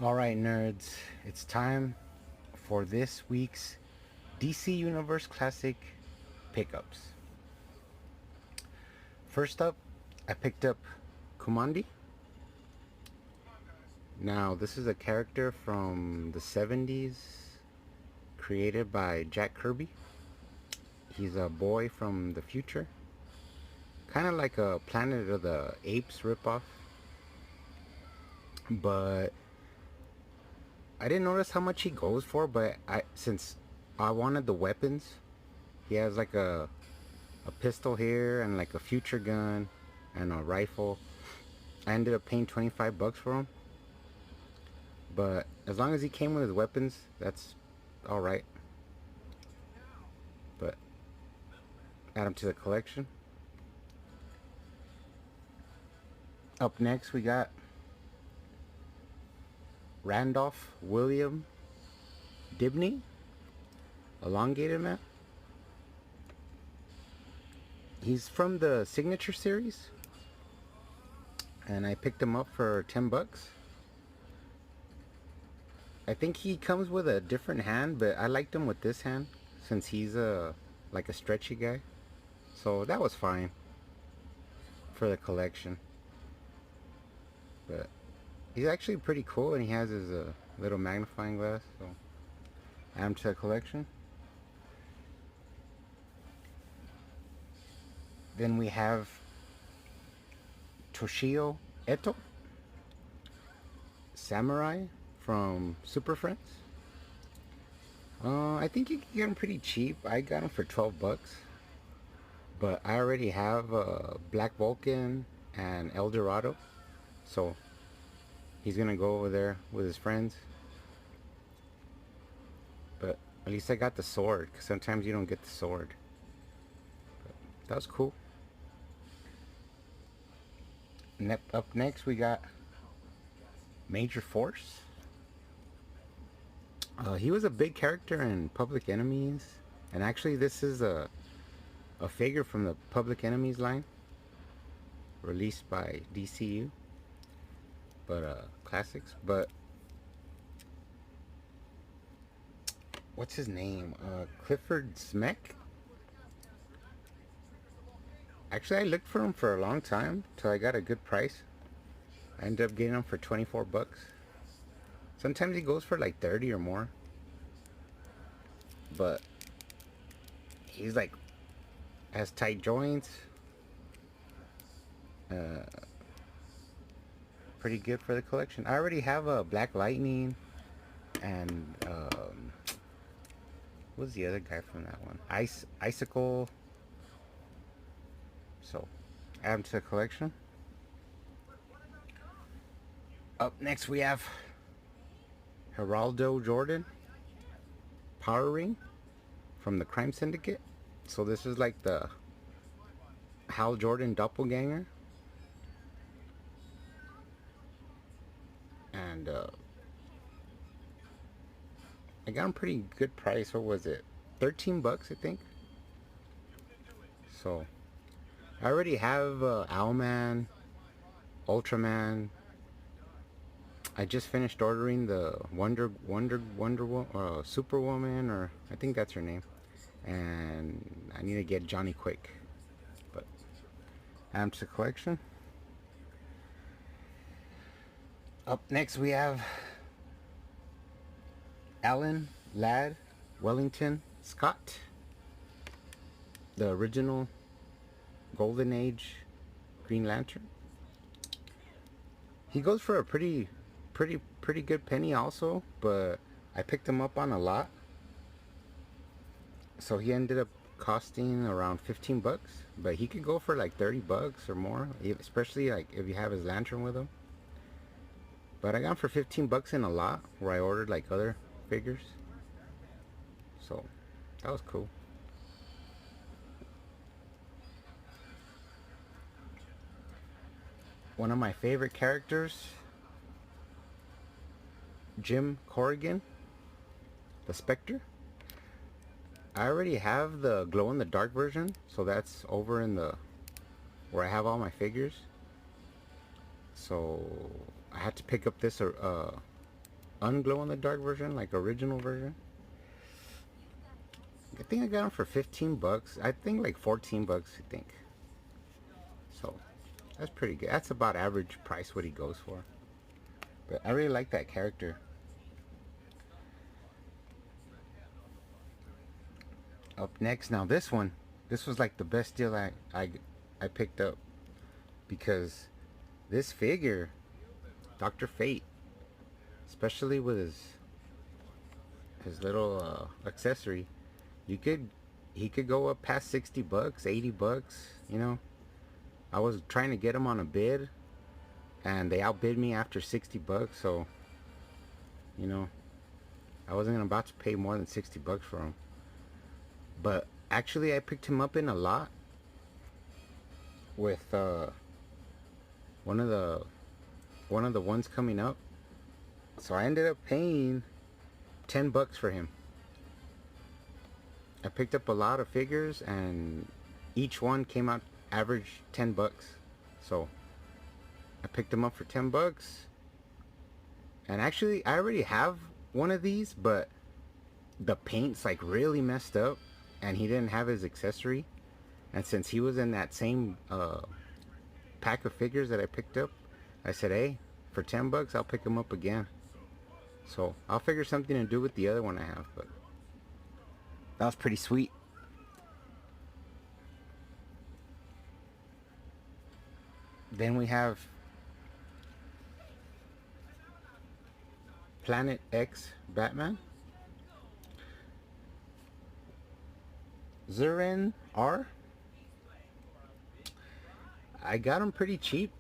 Alright, nerds, it's time for this week's DC Universe Classic pickups. First up, I picked up Kumandi. Now, this is a character from the 70s, created by Jack Kirby. He's a boy from the future, kind of like a Planet of the Apes ripoff, but I didn't notice how much he goes for, but since I wanted the weapons, he has like a pistol here and like a future gun and a rifle. I ended up paying 25 bucks for him, but as long as he came with his weapons, that's alright. But add him to the collection. Up next we got Randolph William Dibney, elongated man. He's from the Signature series, and I picked him up for 10 bucks. I think he comes with a different hand, but I liked him with this hand since he's like a stretchy guy, so that was fine for the collection. But he's actually pretty cool, and he has his little magnifying glass, so add him to the collection. Then we have Toshio Eto, Samurai from Super Friends. I think you can get him pretty cheap. I got him for 12 bucks. But I already have Black Vulcan and El Dorado, so he's gonna go over there with his friends. But at least I got the sword, because sometimes you don't get the sword. But that was cool. Up next we got Major Force. He was a big character in Public Enemies, and actually this is a figure from the Public Enemies line, released by DCU, but classics. But what's his name? Clifford Smeck. Actually, I looked for him for a long time till I got a good price. I ended up getting him for 24 bucks. Sometimes he goes for like 30 or more, but he's like has tight joints. Pretty good for the collection. I already have a Black Lightning and what's the other guy from that one? Icicle. So add them to the collection. Up next we have Geraldo Jordan, Power Ring from the Crime Syndicate. So this is like the Hal Jordan doppelganger. And I got him pretty good price. What was it? 13 bucks, I think. So I already have Owlman, Ultraman. I just finished ordering the Superwoman, or I think that's her name, and I need to get Johnny Quick. But add to the collection. Up next we have Alan Ladd Wellington Scott, the original Golden Age Green Lantern. He goes for a pretty good penny also, but I picked him up on a lot, so he ended up costing around 15 bucks, but he could go for like 30 bucks or more, especially like if you have his lantern with him. But I got him for 15 bucks in a lot, where I ordered like other figures, so that was cool. One of my favorite characters, Jim Corrigan, the Spectre. I already have the glow-in-the-dark version, so that's over in the where I have all my figures. So I had to pick up this unglow in the dark version, like original version. I think I got them for 15 bucks. I think like 14 bucks, I think. So that's pretty good. That's about average price what he goes for. But I really like that character. Up next, now this one, this was like the best deal I picked up, because this figure, Dr.Fate, especially with his little accessory, he could go up past 60 bucks, 80 bucks, you know. I was trying to get him on a bid, and they outbid me after 60 bucks, so, you know, I wasn't about to pay more than 60 bucks for him. But actually I picked him up in a lot with one of the ones coming up. So I ended up paying 10 bucks for him. I picked up a lot of figures, and each one came out average 10 bucks. So I picked them up for 10 bucks. And actually I already have one of these, but the paint's like really messed up, and he didn't have his accessory. And since he was in that same pack of figures that I picked up, I said, hey, for 10 bucks I'll pick him up again. So I'll figure something to do with the other one I have. But that was pretty sweet. Then we have Planet X Batman. Zurin R. I got him pretty cheap.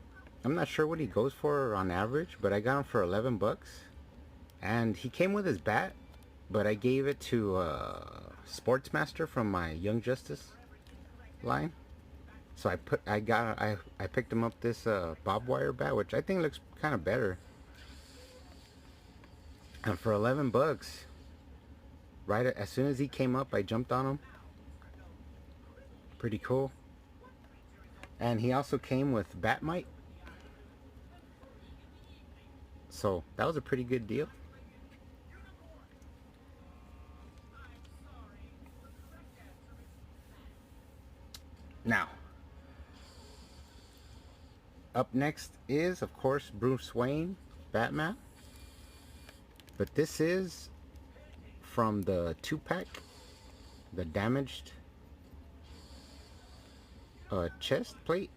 I'm not sure what he goes for on average, but I got him for 11 bucks. And he came with his bat, but I gave it to Sportsmaster from my Young Justice line. So I picked him up this bob wire bat, which I think looks kind of better. And for 11 bucks, right as soon as he came up, I jumped on him. Pretty cool. And he also came with Batmite. So that was a pretty good deal. Now, up next is, of course, Bruce Wayne, Batman. But this is from the 2-pack, the damaged chest plate.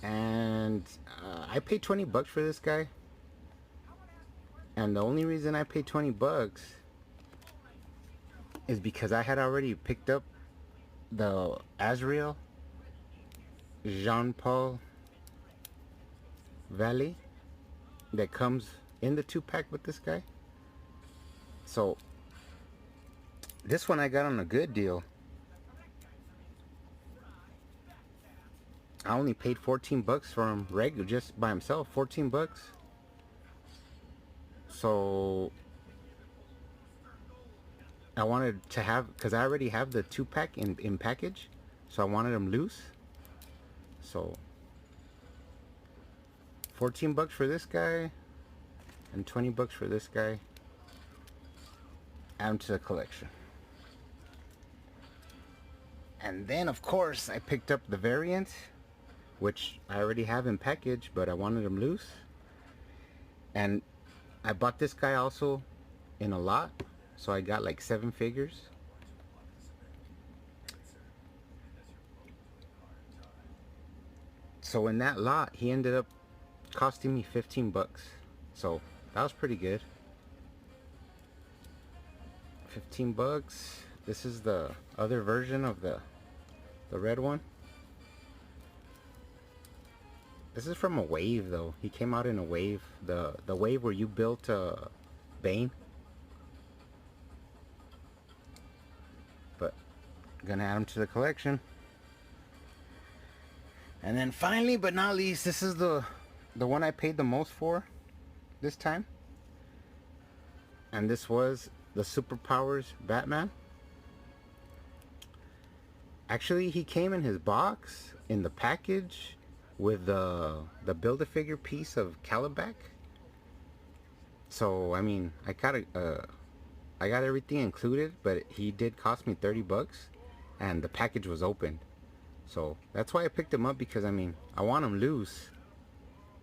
And I paid 20 bucks for this guy. And the only reason I paid 20 bucks is because I had already picked up the Azreal Jean-Paul Valley that comes in the 2-pack with this guy. So this one I got on a good deal. I only paid 14 bucks for him regular, just by himself, 14 bucks. So I wanted to have, because I already have the 2-pack in package, so I wanted them loose. So 14 bucks for this guy and 20 bucks for this guy. Add them to the collection. And then of course I picked up the variant, which I already have in package, but I wanted them loose. And I bought this guy also in a lot, so I got like 7 figures. So in that lot, he ended up costing me 15 bucks. So that was pretty good. 15 bucks. This is the other version of the red one. This is from a wave though. He came out in a wave. The wave where you built Bane. But I'm gonna add him to the collection. And then finally but not least, this is the one I paid the most for this time. And this was the Superpowers Batman. Actually, he came in his box in the package with the Build-A-Figure piece of Calabac. So I mean, I got everything included, but he did cost me 30 bucks, and the package was opened. So that's why I picked him up, because I mean, I want him loose.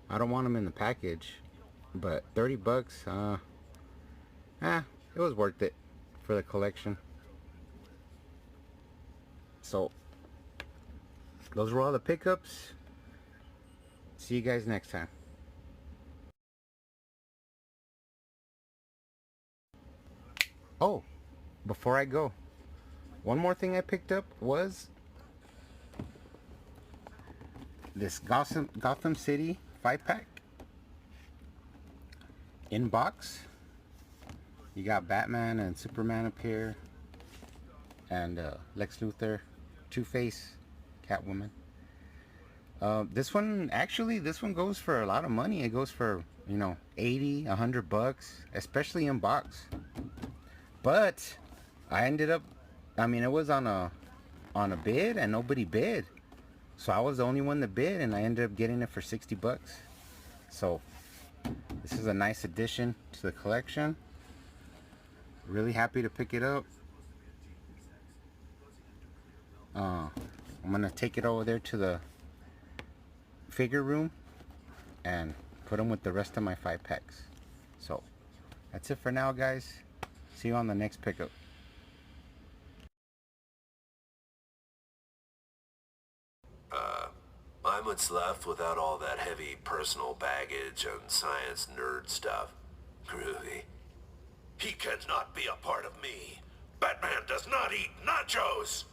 I don't want him in the package. But 30 bucks, it was worth it for the collection. So those were all the pickups. See you guys next time. Oh, before I go, one more thing I picked up was this Gotham City 5-pack in box. You got Batman and Superman up here, and Lex Luthor, Two-Face, Catwoman. This one goes for a lot of money. It goes for, 80, 100 bucks, especially in box. But I ended up, it was on a bid, and nobody bid. So I was the only one that bid, and I ended up getting it for 60 bucks. So this is a nice addition to the collection. Really happy to pick it up. I'm gonna take it over there to the figure room and put them with the rest of my 5-packs. So that's it for now, guys. See you on the next pickup. I'm what's left without all that heavy personal baggage and science nerd stuff. Groovy. He cannot be a part of me. Batman does not eat nachos!